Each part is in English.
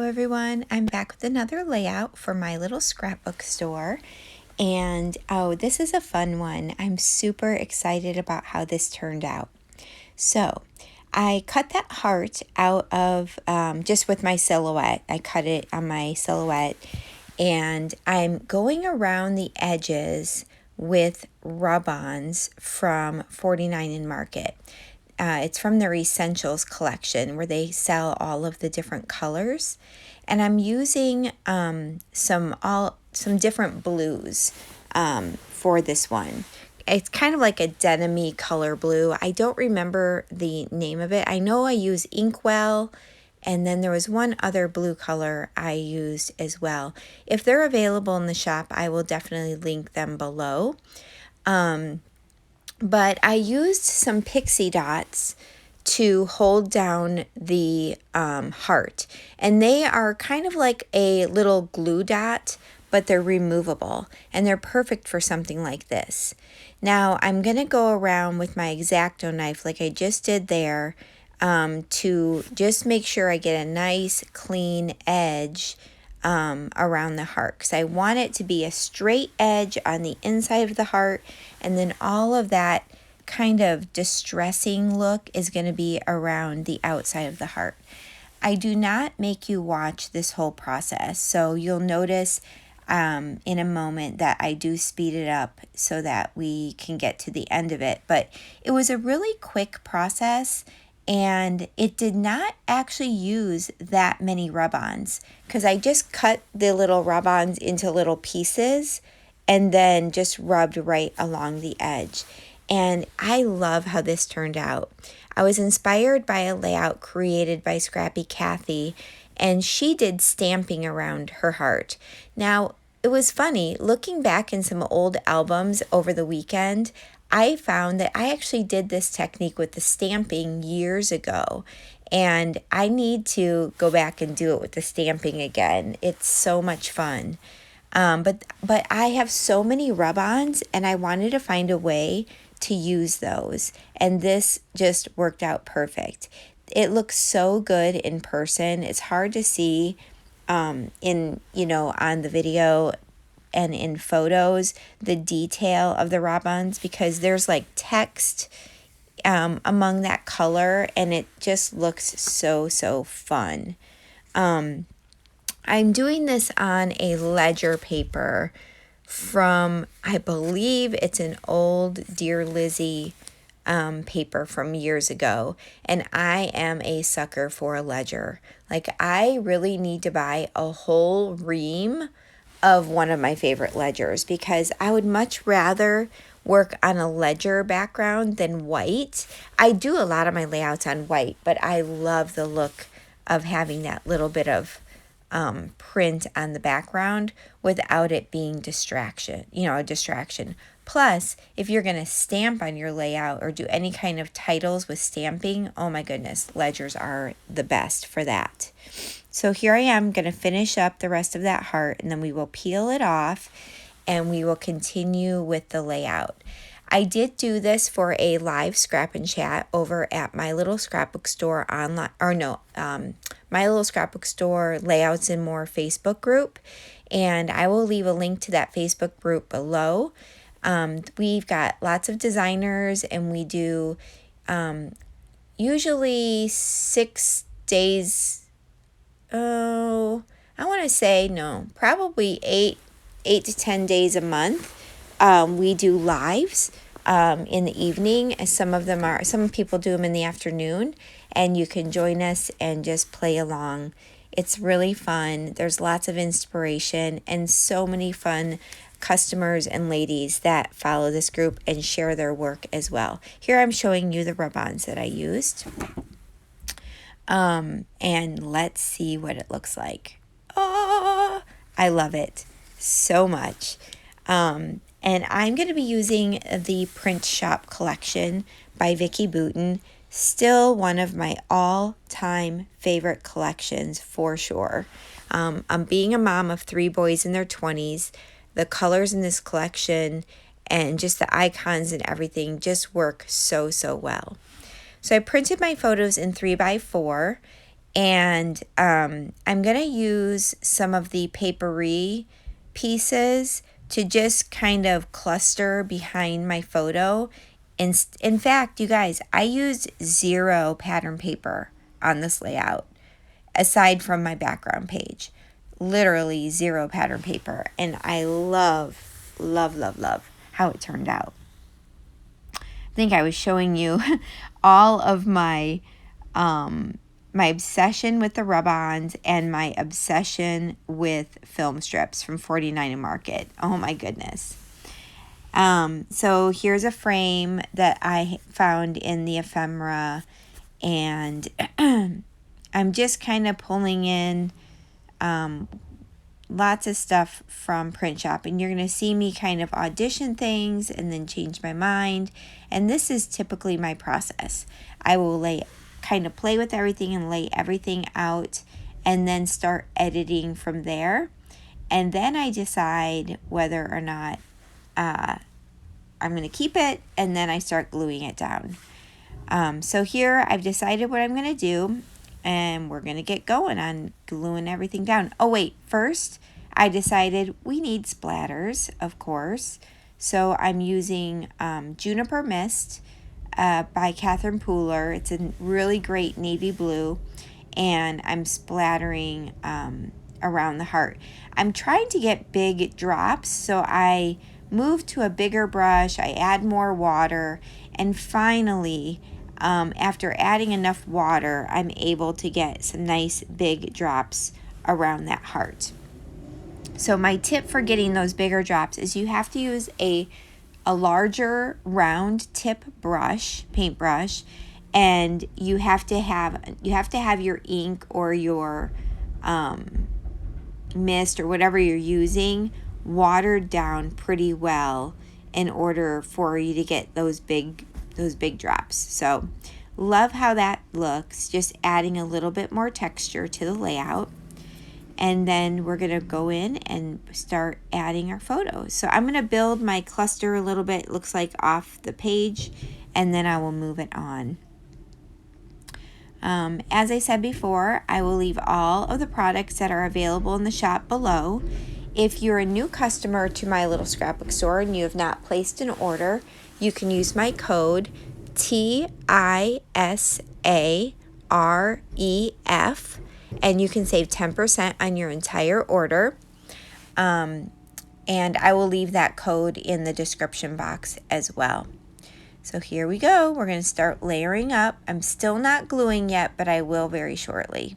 everyone, I'm back with another layout for my little scrapbook store, and oh, this is a fun one. I'm super excited about how this turned out. So I cut that heart out of just with my silhouette. I cut it on my silhouette, and I'm going around the edges with rub-ons from 49 in Market. It's from their Essentials collection where they sell all of the different colors. And I'm using some different blues for this one. It's kind of like a denim-y color blue. I don't remember the name of it. I know I use Inkwell, and then there was one other blue color I used as well. If they're available in the shop, I will definitely link them below. But I used some pixie dots to hold down the heart. And they are kind of like a little glue dot, but they're removable. And they're perfect for something like this. Now, I'm going to go around with my X-Acto knife like I just did there to just make sure I get a nice clean edge around the heart, because I want it to be a straight edge on the inside of the heart, and then all of that kind of distressing look is going to be around the outside of the heart. I do not make you watch this whole process, so you'll notice in a moment that I do speed it up so that we can get to the end of it. But it was a really quick process, and it did not actually use that many rub-ons because I just cut the little rub-ons into little pieces and then just rubbed right along the edge. And I love how this turned out. I was inspired by a layout created by Scrappy Kathy, and she did stamping around her heart. Now, it was funny, looking back in some old albums over the weekend, I found that I actually did this technique with the stamping years ago, and I need to go back and do it with the stamping again. It's so much fun. But I have so many rub-ons, and I wanted to find a way to use those, and this just worked out perfect. It looks so good in person. It's hard to see on the video and in photos the detail of the rub-ons, because there's like text among that color, and it just looks so fun. I'm doing this on a ledger paper from, I believe it's an old Dear Lizzie paper from years ago, and I am a sucker for a ledger. Like, I really need to buy a whole ream of one of my favorite ledgers, because I would much rather work on a ledger background than white. I do a lot of my layouts on white, but I love the look of having that little bit of print on the background without it being a distraction. Plus, if you're going to stamp on your layout or do any kind of titles with stamping, oh my goodness, ledgers are the best for that. So here I am going to finish up the rest of that heart, and then we will peel it off and we will continue with the layout. I did do this for a live scrap and chat over at my little scrapbook store online, my little scrapbook store Layouts and More Facebook group, and I will leave a link to that Facebook group below. We've got lots of designers, and we do usually 6 days. Oh, I want to say probably 8 to 10 days a month. We do lives in the evening. Some people do them in the afternoon, and you can join us and just play along. It's really fun. There's lots of inspiration and so many fun customers and ladies that follow this group and share their work as well. Here I'm showing you the rub-ons that I used. And let's see what it looks like. Oh, I love it so much. And I'm going to be using the Print Shop collection by Vicki Boutin. Still one of my all-time favorite collections for sure. I'm being a mom of 3 boys in their 20s. The colors in this collection and just the icons and everything just work so well. So I printed my photos in 3x4, And I'm going to use some of the papery pieces to just kind of cluster behind my photo. In fact, you guys, I used 0 pattern paper on this layout, aside from my background page. Literally 0 pattern paper. And I love, love, love, love how it turned out. I think I was showing you all of my my obsession with the rub-ons and my obsession with film strips from 49 Market. Oh my goodness. So here's a frame that I found in the ephemera, and I'm just kind of pulling in lots of stuff from Print Shop, and you're going to see me kind of audition things and then change my mind. And this is typically my process. I will kind of play with everything and lay everything out and then start editing from there. And then I decide whether or not I'm going to keep it, and then I start gluing it down. So here I've decided what I'm going to do, and we're going to get going on gluing everything down. Oh wait, first I decided we need splatters, of course. So I'm using Juniper Mist by Catherine Pooler. It's a really great navy blue, and I'm splattering around the heart. I'm trying to get big drops, so I move to a bigger brush, I add more water, and finally, after adding enough water, I'm able to get some nice big drops around that heart. So my tip for getting those bigger drops is you have to use a larger round tip brush, paintbrush, and you have to have your ink or your mist or whatever you're using watered down pretty well in order for you to get those big drops. So love how that looks, just adding a little bit more texture to the layout. And then we're going to go in and start adding our photos. So I'm going to build my cluster a little bit, looks like off the page, and then I will move it on. As I said before, I will leave all of the products that are available in the shop below. If you're a new customer to my little scrapbook store and you have not placed an order, you can use my code TISAREF, and you can save 10% on your entire order. And I will leave that code in the description box as well. So here we go. We're going to start layering up. I'm still not gluing yet, but I will very shortly.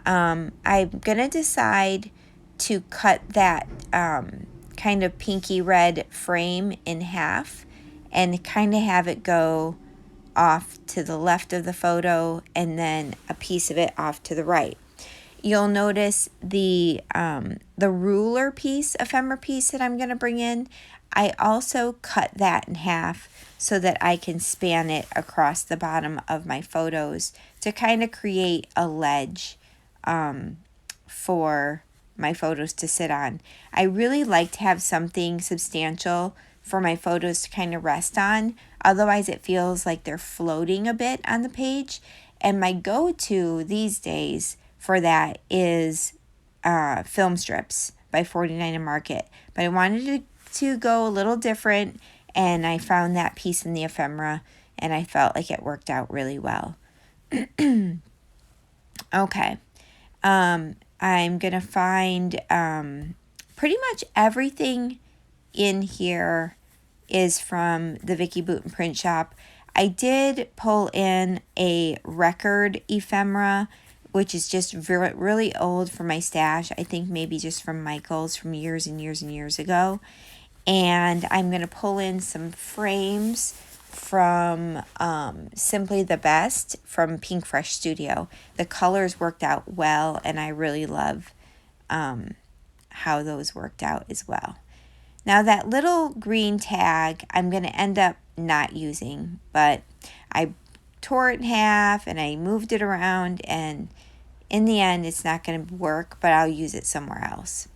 I'm going to decide to cut that kind of pinky red frame in half and kind of have it go off to the left of the photo and then a piece of it off to the right. You'll notice the ruler piece, ephemera piece that I'm going to bring in, I also cut that in half so that I can span it across the bottom of my photos to kind of create a ledge for my photos to sit on. I really like to have something substantial for my photos to kind of rest on. Otherwise, it feels like they're floating a bit on the page. And my go-to these days for that is film strips by 49 Market. But I wanted to go a little different, and I found that piece in the ephemera, and I felt like it worked out really well. Okay. I'm going to find pretty much everything in here is from the Vicki Boutin Print Shop. I did pull in a record ephemera, which is just really old for my stash. I think maybe just from Michael's from years and years and years ago. And I'm going to pull in some frames from Simply the Best from Pink Fresh Studio. The colors worked out well, and I really love how those worked out as well. Now that little green tag I'm going to end up not using, but I tore it in half and I moved it around, and in the end it's not going to work, but I'll use it somewhere else.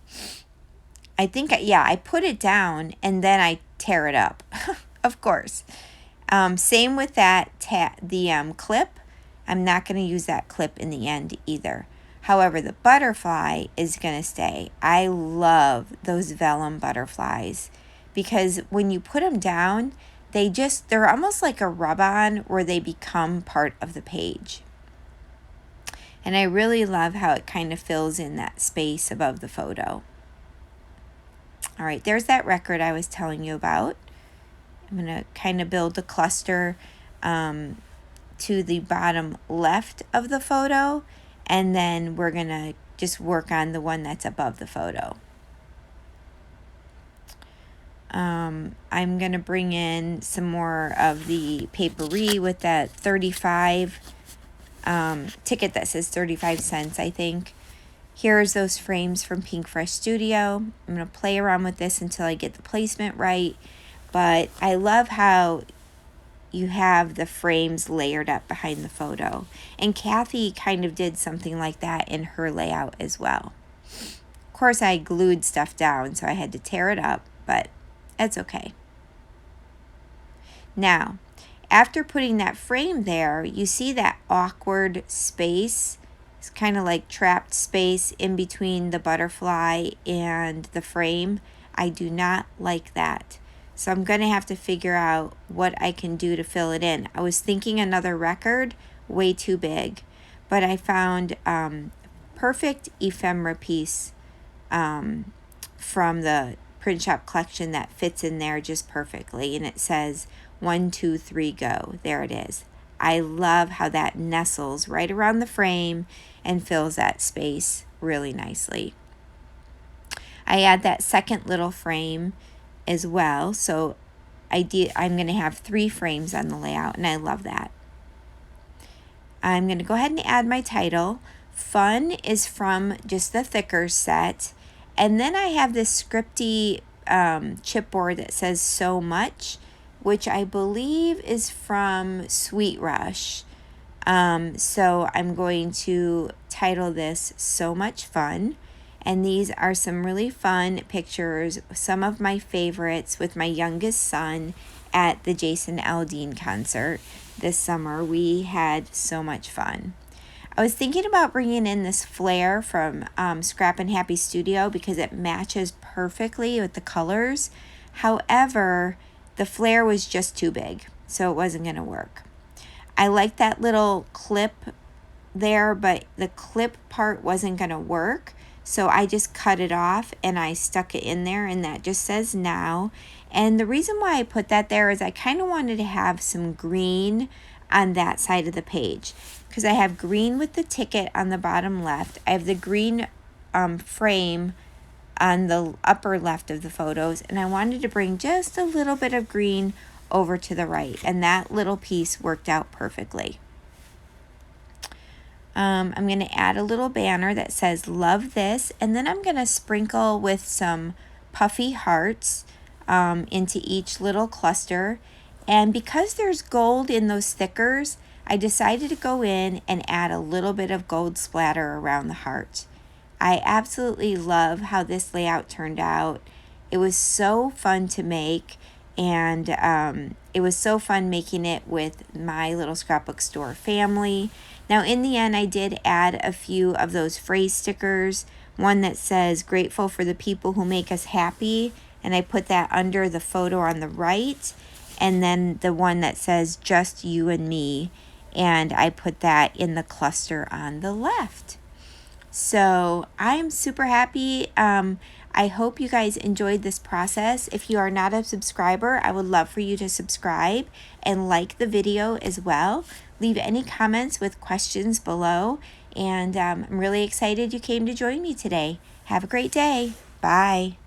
I think, I put it down and then I tear it up, of course. Same with that the clip. I'm not going to use that clip in the end either. However, the butterfly is going to stay. I love those vellum butterflies because when you put them down, they're almost like a rub-on where they become part of the page. And I really love how it kind of fills in that space above the photo. All right, there's that record I was telling you about. I'm going to kind of build a cluster to the bottom left of the photo, and then we're going to just work on the one that's above the photo. I'm going to bring in some more of the papery with that 35 ticket that says 35 cents, I think. Here's those frames from Pink Fresh Studio. I'm going to play around with this until I get the placement right. But I love how you have the frames layered up behind the photo. And Kathy kind of did something like that in her layout as well. Of course, I glued stuff down, so I had to tear it up, but that's okay. Now, after putting that frame there, you see that awkward space. It's kind of like trapped space in between the butterfly and the frame. I do not like that. So I'm going to have to figure out what I can do to fill it in. I was thinking another record, way too big. But I found perfect ephemera piece from the print shop collection that fits in there just perfectly. And it says 1, 2, 3, go. There it is. I love how that nestles right around the frame and fills that space really nicely. I add that second little frame as well. So I'm going to have 3 frames on the layout, and I love that. I'm going to go ahead and add my title. Fun is from just the thicker set. And then I have this scripty chipboard that says so much, which I believe is from Sweet Rush. So I'm going to title this So Much Fun. And these are some really fun pictures, some of my favorites with my youngest son at the Jason Aldean concert this summer. We had so much fun. I was thinking about bringing in this flare from Scrap and Happy Studio because it matches perfectly with the colors. However, the flare was just too big, so it wasn't going to work. I like that little clip there, but the clip part wasn't going to work. So I just cut it off and I stuck it in there, and that just says now. And the reason why I put that there is I kind of wanted to have some green on that side of the page, because I have green with the ticket on the bottom left. I have the green frame on the upper left of the photos, and I wanted to bring just a little bit of green over to the right, and that little piece worked out perfectly. I'm going to add a little banner that says love this, and then I'm going to sprinkle with some puffy hearts into each little cluster. And because there's gold in those stickers, I decided to go in and add a little bit of gold splatter around the heart. I absolutely love how this layout turned out. It was so fun to make, and it was so fun making it with my little scrapbook store family. Now, in the end, I did add a few of those phrase stickers, one that says grateful for the people who make us happy, and I put that under the photo on the right, and then the one that says just you and me, and I put that in the cluster on the left. So I'm super happy. I hope you guys enjoyed this process. If you are not a subscriber, I would love for you to subscribe and like the video as well. Leave any comments with questions below. And I'm really excited you came to join me today. Have a great day. Bye.